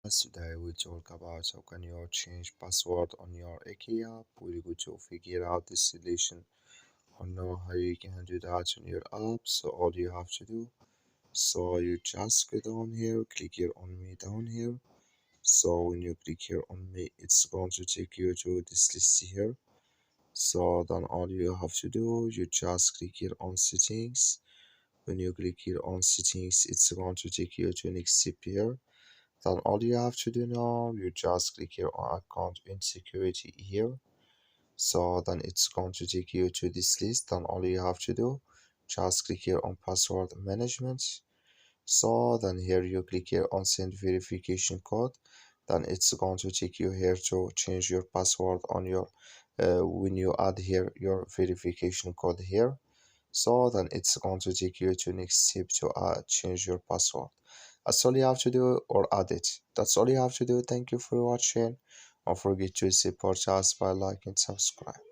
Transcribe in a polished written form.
Today we talk about how can you change password on your iQIYI app. We're going to figure out the solution or know how you can do that on your app. So all you have to do, so you just go down here, click here on me down here. So when you click here on me, it's going to take you to this list here. So then all you have to do, you just click here on settings. When you click here on settings, it's going to take you to next step here. Then all you have to do now, you just click here on account insecurity here. So then it's going to take you to this list. Then all you have to do, just click here on password management. So then here you click here on send verification code. Then it's going to take you here to change your password on your when you add here your verification code here. So then it's going to take you to next step to change your password. That's all you have to do, or add it. That's all you have to do. Thank you for watching. Don't forget to support us by like and subscribe.